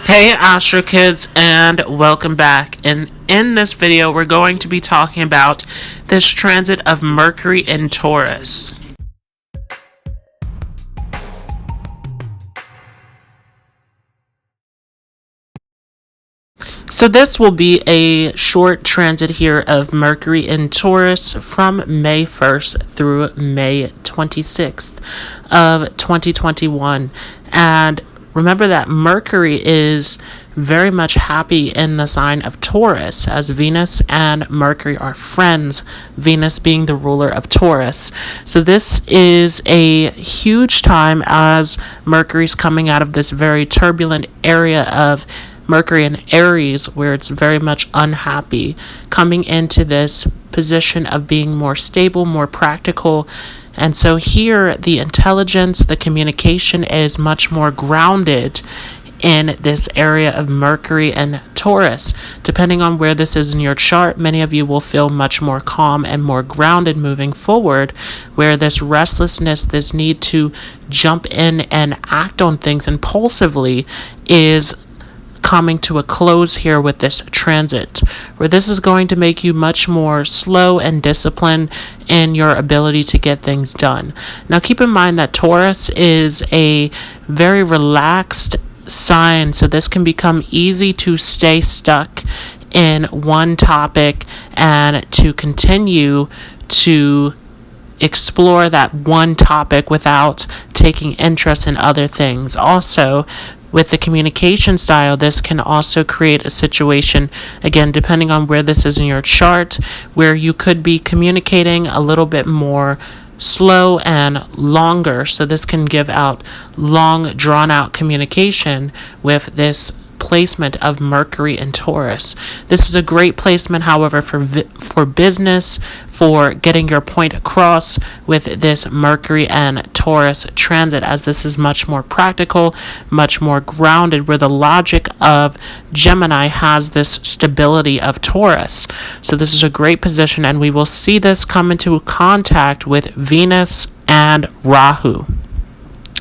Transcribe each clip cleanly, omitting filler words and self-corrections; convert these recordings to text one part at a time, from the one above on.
Hey Astro Kids, and welcome back. And in this video we're going to be talking about this transit of Mercury in Taurus. So this will be a short transit here of Mercury in Taurus from May 1st through May 26th of 2021. And remember that Mercury is very much happy in the sign of Taurus, as Venus and Mercury are friends, Venus being the ruler of Taurus. So this is a huge time as Mercury's coming out of this very turbulent area of Mercury in Aries, where it's very much unhappy, coming into this position of being more stable, more practical. And so here, the intelligence, the communication is much more grounded in this area of Mercury and Taurus. Depending on where this is in your chart, many of you will feel much more calm and more grounded moving forward, where this restlessness, this need to jump in and act on things impulsively is coming to a close here with this transit, where this is going to make you much more slow and disciplined in your ability to get things done. Now keep in mind that Taurus is a very relaxed sign, so this can become easy to stay stuck in one topic and to continue to explore that one topic without taking interest in other things. Also, with the communication style, this can also create a situation, again, depending on where this is in your chart, where you could be communicating a little bit more slow and longer. So this can give out long, drawn-out communication with this placement of Mercury in Taurus. This is a great placement, however, for business, for getting your point across with this Mercury and Taurus transit, as this is much more practical, much more grounded, where the logic of Gemini has this stability of Taurus. So this is a great position, and we will see this come into contact with Venus and Rahu.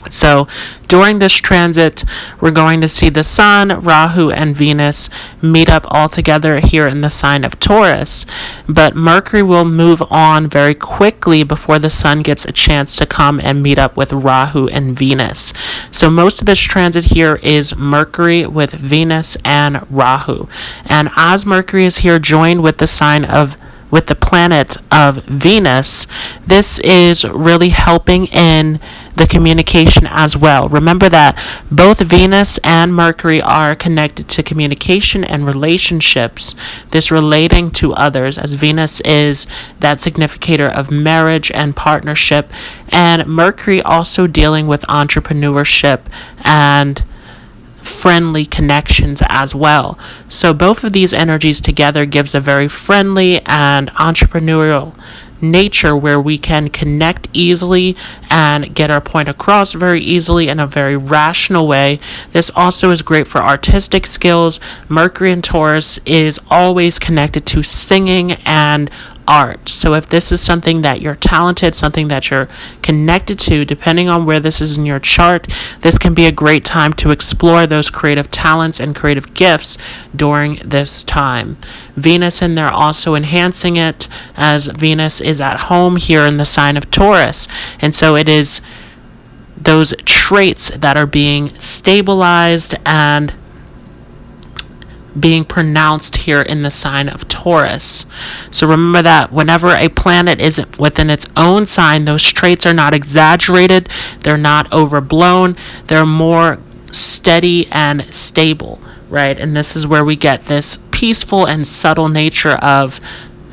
So during this transit, we're going to see the Sun, Rahu, and Venus meet up all together here in the sign of Taurus. But Mercury will move on very quickly before the Sun gets a chance to come and meet up with Rahu and Venus. So most of this transit here is Mercury with Venus and Rahu. And as Mercury is here joined with the planet of Venus, this is really helping in the communication as well. Remember that both Venus and Mercury are connected to communication and relationships, this relating to others, as Venus is that significator of marriage and partnership, and Mercury also dealing with entrepreneurship and friendly connections as well. So both of these energies together gives a very friendly and entrepreneurial nature, where we can connect easily and get our point across very easily in a very rational way. This also is great for artistic skills. Mercury in Taurus is always connected to singing and art. So if this is something that you're talented, something that you're connected to, depending on where this is in your chart, this can be a great time to explore those creative talents and creative gifts during this time. Venus in there also enhancing it, as Venus is at home here in the sign of Taurus. And so it is those traits that are being stabilized and being pronounced here in the sign of Taurus. So remember that whenever a planet is within its own sign, those traits are not exaggerated, they're not overblown, they're more steady and stable, right? And this is where we get this peaceful and subtle nature of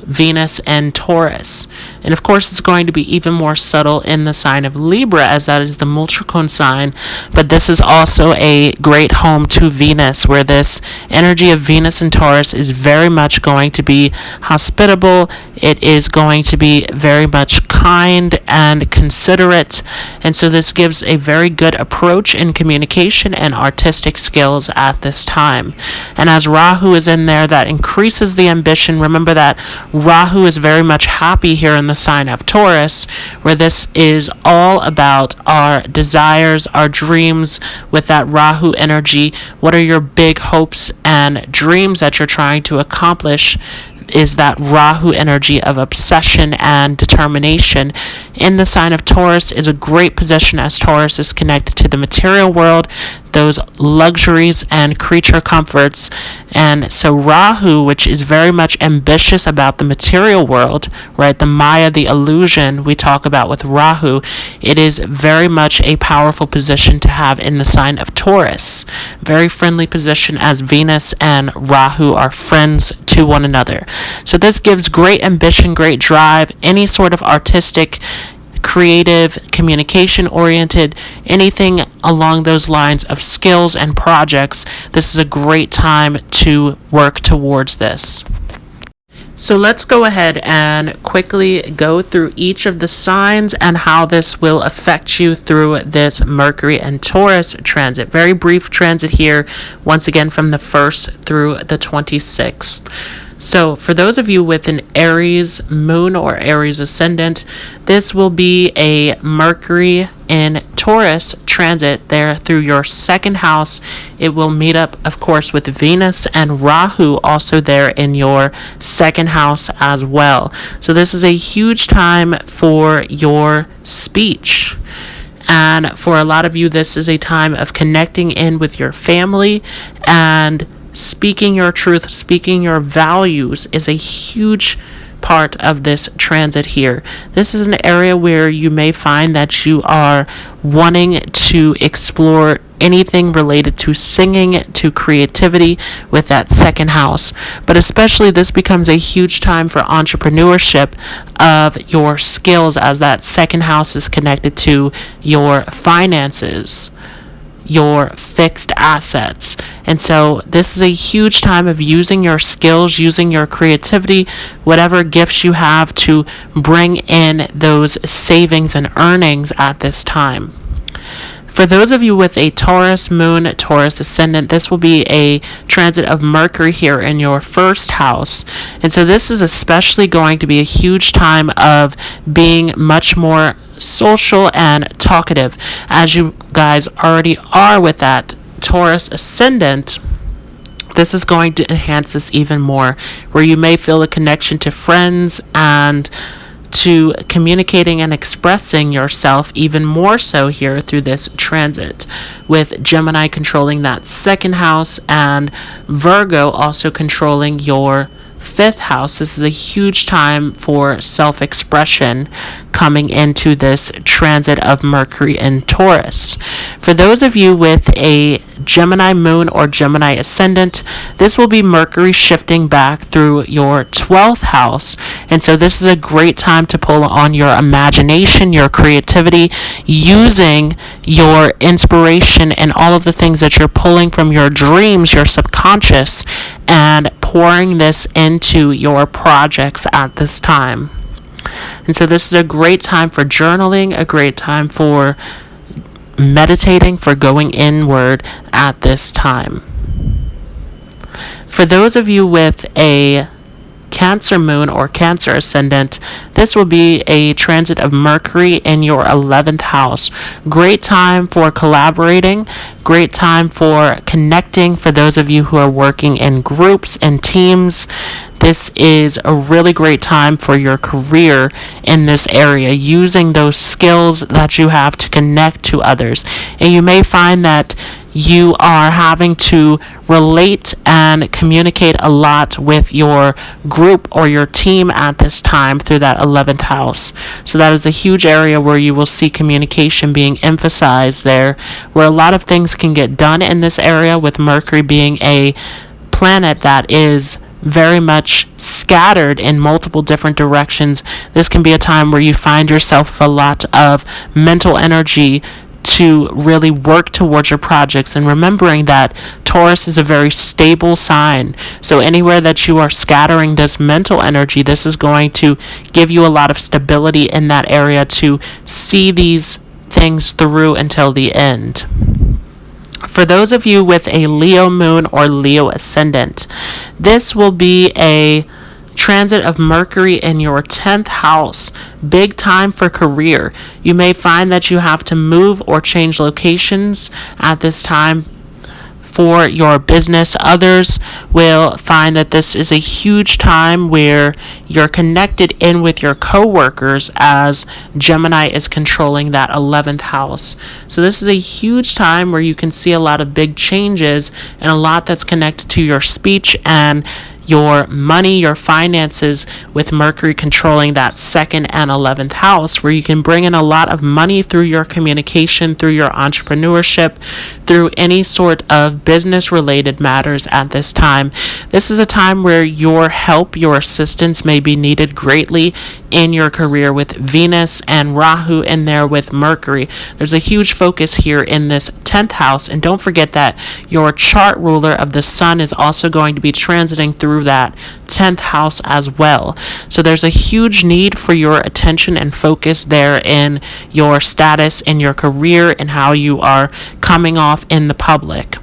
Venus and Taurus. And of course, it's going to be even more subtle in the sign of Libra, as that is the Multricone sign. But this is also a great home to Venus, where this energy of Venus and Taurus is very much going to be hospitable. It is going to be very much kind and considerate. And so this gives a very good approach in communication and artistic skills at this time. And as Rahu is in there, that increases the ambition. Remember that Rahu is very much happy here in the the sign of Taurus, where this is all about our desires, our dreams with that Rahu energy. What are your big hopes and dreams that you're trying to accomplish? Is that Rahu energy of obsession and determination. In the sign of Taurus is a great position, as Taurus is connected to the material world, those luxuries and creature comforts. And so Rahu, which is very much ambitious about the material world, right? The Maya, the illusion we talk about with Rahu, it is very much a powerful position to have in the sign of Taurus. Very friendly position, as Venus and Rahu are friends to one another. So this gives great ambition, great drive, any sort of artistic, creative, communication oriented, anything along those lines of skills and projects. This is a great time to work towards this. So let's go ahead and quickly go through each of the signs and how this will affect you through this Mercury and Taurus transit. Very brief transit here, once again from the 1st through the 26th. So for those of you with an Aries moon or Aries ascendant, this will be a Mercury in Taurus transit there through your second house. It will meet up, of course, with Venus and Rahu also there in your second house as well. So this is a huge time for your speech. And for a lot of you, this is a time of connecting in with your family, and speaking your truth, speaking your values is a huge part of this transit here. This is an area where you may find that you are wanting to explore anything related to singing, to creativity with that second house. But especially this becomes a huge time for entrepreneurship of your skills, as that second house is connected to your finances, your fixed assets. And so this is a huge time of using your skills, using your creativity, whatever gifts you have, to bring in those savings and earnings at this time. For those of you with a Taurus moon, Taurus ascendant, this will be a transit of Mercury here in your first house. And so this is especially going to be a huge time of being much more social and talkative, as you guys already are with that Taurus ascendant. This is going to enhance this even more, where you may feel a connection to friends and to communicating and expressing yourself even more so here through this transit, with Gemini controlling that second house and Virgo also controlling your fifth house. This is a huge time for self-expression coming into this transit of Mercury in Taurus. For those of you with a Gemini moon or Gemini ascendant, this will be Mercury shifting back through your 12th house. And so this is a great time to pull on your imagination, your creativity, using your inspiration and all of the things that you're pulling from your dreams, your subconscious, and pouring this into your projects at this time. And so this is a great time for journaling, a great time for meditating, for going inward at this time. For those of you with a Cancer moon or Cancer ascendant, this will be a transit of Mercury in your 11th house. Great time for collaborating, great time for connecting for those of you who are working in groups and teams. This is a really great time for your career in this area, using those skills that you have to connect to others. And you may find that you are having to relate and communicate a lot with your group or your team at this time through that 11th house. So that is a huge area where you will see communication being emphasized there, where a lot of things can get done in this area, with Mercury being a planet that is very much scattered in multiple different directions. This can be a time where you find yourself with a lot of mental energy to really work towards your projects, and remembering that Taurus is a very stable sign. So anywhere that you are scattering this mental energy, this is going to give you a lot of stability in that area to see these things through until the end. For those of you with a Leo moon or Leo ascendant, this will be a transit of Mercury in your 10th house. Big time for career. You may find that you have to move or change locations at this time for your business. Others will find that this is a huge time where you're connected in with your coworkers, as Gemini is controlling that 11th house. So this is a huge time where you can see a lot of big changes and a lot that's connected to your speech and your money, your finances, with Mercury controlling that 2nd and 11th house, where you can bring in a lot of money through your communication, through your entrepreneurship, through any sort of business related matters at this time. This is a time where your help, your assistance may be needed greatly in your career, with Venus and Rahu in there with Mercury. There's a huge focus here in this 10th house, and don't forget that your chart ruler of the sun is also going to be transiting through that 10th house as well. So there's a huge need for your attention and focus there in your status, in your career, and how you are coming off in the public.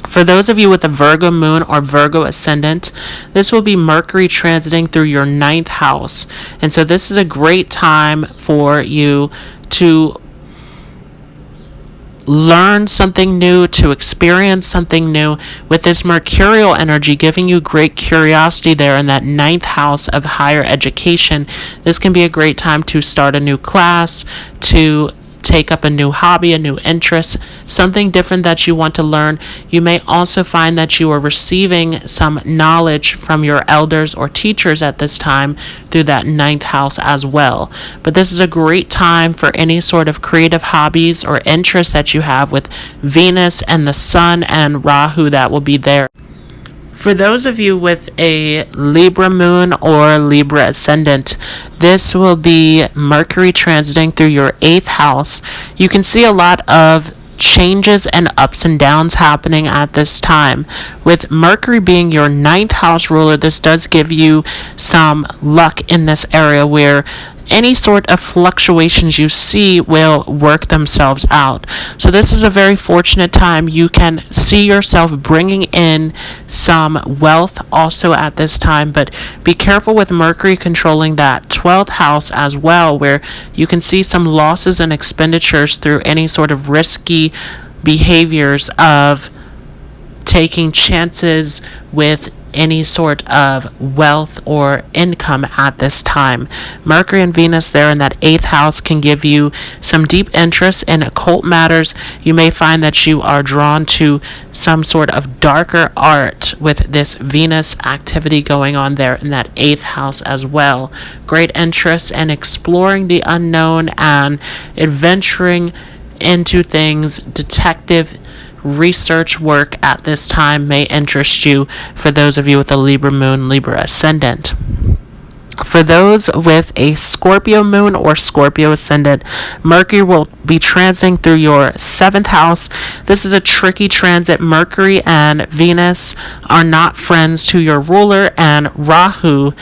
For those of you with a Virgo moon or Virgo ascendant, this will be Mercury transiting through your 9th house. And so this is a great time for you to learn something new, to experience something new, with this Mercurial energy giving you great curiosity there in that 9th house of higher education. This can be a great time to start a new class, to take up a new hobby, a new interest, something different that you want to learn. You may also find that you are receiving some knowledge from your elders or teachers at this time through that 9th house as well. But this is a great time for any sort of creative hobbies or interests that you have, with Venus and the Sun and Rahu that will be there. For those of you with a Libra moon or Libra ascendant, this will be Mercury transiting through your 8th house. You can see a lot of changes and ups and downs happening at this time. With Mercury being your 9th house ruler, this does give you some luck in this area, where any sort of fluctuations you see will work themselves out. So this is a very fortunate time. You can see yourself bringing in some wealth also at this time, but be careful with Mercury controlling that 12th house as well, where you can see some losses and expenditures through any sort of risky behaviors of taking chances with any sort of wealth or income at this time. Mercury and Venus there in that 8th house can give you some deep interest in occult matters. You may find that you are drawn to some sort of darker art with this Venus activity going on there in that 8th house as well. Great interest in exploring the unknown and adventuring into things. Detective research work at this time may interest you, for those of you with a Libra moon, Libra ascendant. For those with a Scorpio moon or Scorpio ascendant, Mercury will be transiting through your 7th house. This is a tricky transit. Mercury and Venus are not friends to your ruler, and Rahu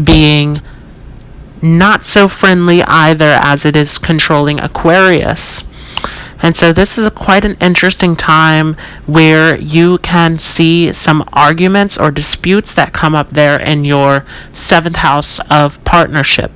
being not so friendly either, as it is controlling Aquarius. And so this is quite an interesting time where you can see some arguments or disputes that come up there in your 7th house of partnership.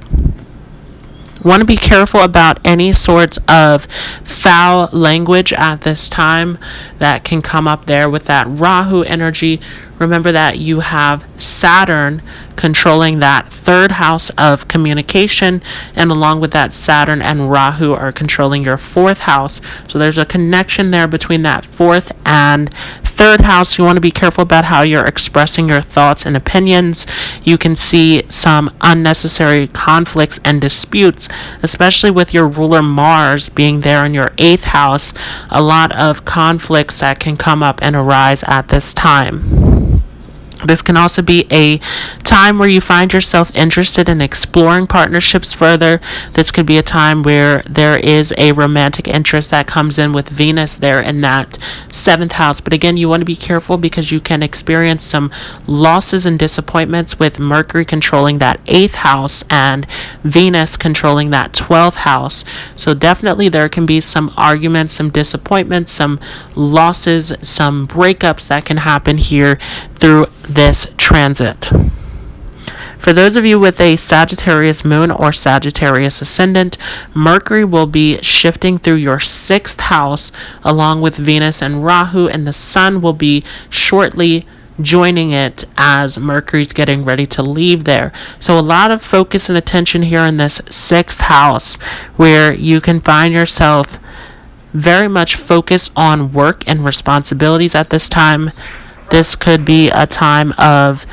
Want to be careful about any sorts of foul language at this time that can come up there with that Rahu energy. Remember that you have Saturn controlling that 3rd house of communication, and along with that, Saturn and Rahu are controlling your 4th house. So there's a connection there between that 4th and 3rd house. You want to be careful about how you're expressing your thoughts and opinions. You can see some unnecessary conflicts and disputes, especially with your ruler Mars being there in your 8th house. A lot of conflicts that can come up and arise at this time. This can also be a time where you find yourself interested in exploring partnerships further. This could be a time where there is a romantic interest that comes in with Venus there in that 7th house. But again, you want to be careful because you can experience some losses and disappointments with Mercury controlling that 8th house and Venus controlling that 12th house. So definitely there can be some arguments, some disappointments, some losses, some breakups that can happen here through this transit. For those of you with a Sagittarius moon or Sagittarius ascendant, Mercury will be shifting through your 6th house along with Venus and Rahu, and the Sun will be shortly joining it as Mercury's getting ready to leave there. So a lot of focus and attention here in this 6th house, where you can find yourself very much focused on work and responsibilities at this time. This could be a time of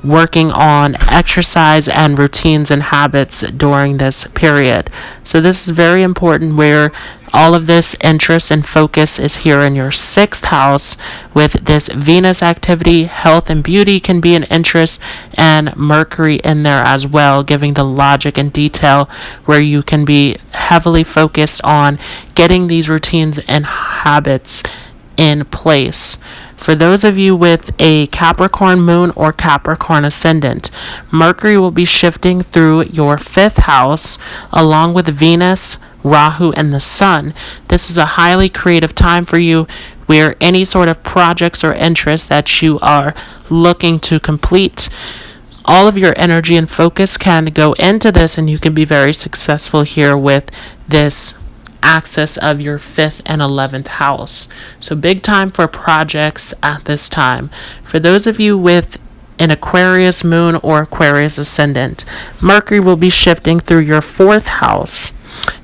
working on exercise and routines and habits during this period. So this is very important, where all of this interest and focus is here in your 6th house with this Venus activity. Health and beauty can be an interest, and Mercury in there as well, giving the logic and detail, where you can be heavily focused on getting these routines and habits in place. For those of you with a Capricorn moon or Capricorn ascendant, Mercury will be shifting through your 5th house along with Venus, Rahu, and the Sun. This is a highly creative time for you, where any sort of projects or interests that you are looking to complete, all of your energy and focus can go into this, and you can be very successful here with this axis of your 5th and 11th house. So big time for projects at this time. For those of you with an Aquarius moon or Aquarius ascendant, Mercury will be shifting through your 4th house.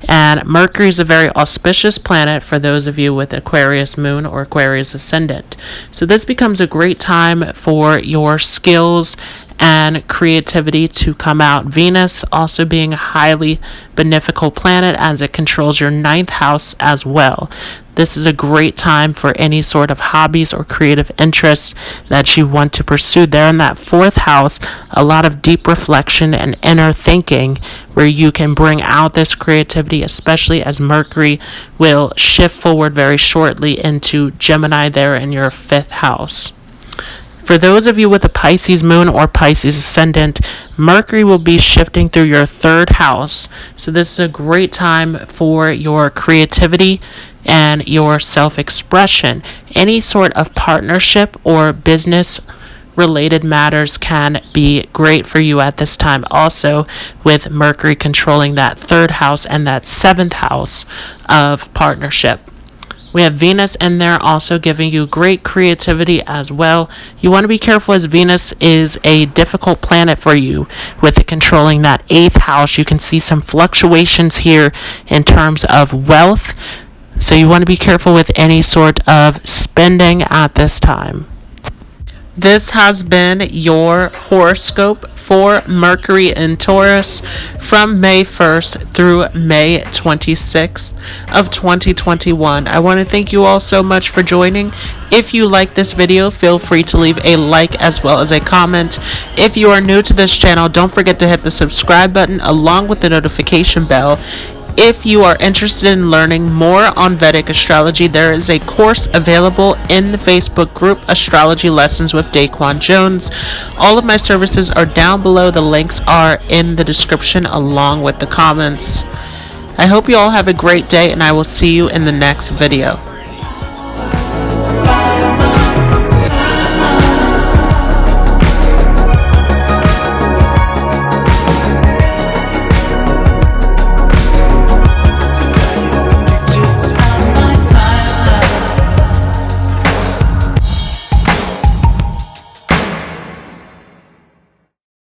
And Mercury is a very auspicious planet for those of you with Aquarius moon or Aquarius ascendant. So this becomes a great time for your skills and creativity to come out. Venus also being a highly beneficial planet, as it controls your 9th house as well. This is a great time for any sort of hobbies or creative interests that you want to pursue. There in that 4th house, a lot of deep reflection and inner thinking, where you can bring out this creativity, especially as Mercury will shift forward very shortly into Gemini there in your 5th house. For those of you with a Pisces moon or Pisces ascendant, Mercury will be shifting through your 3rd house. So this is a great time for your creativity and your self-expression. Any sort of partnership or business related matters can be great for you at this time, also with Mercury controlling that 3rd house and that 7th house of partnership. We have Venus in there also giving you great creativity as well. You want to be careful, as Venus is a difficult planet for you with it controlling that 8th house. You can see some fluctuations here in terms of wealth. So you want to be careful with any sort of spending at this time. This has been your horoscope for Mercury in Taurus from May 1st through May 26th of 2021. I want to thank you all so much for joining. If you like this video, feel free to leave a like as well as a comment. If you are new to this channel, don't forget to hit the subscribe button along with the notification bell. If you are interested in learning more on Vedic astrology, there is a course available in the Facebook group, Astrology Lessons with Daquan Jones. All of my services are down below. The links are in the description along with the comments. I hope you all have a great day, and I will see you in the next video.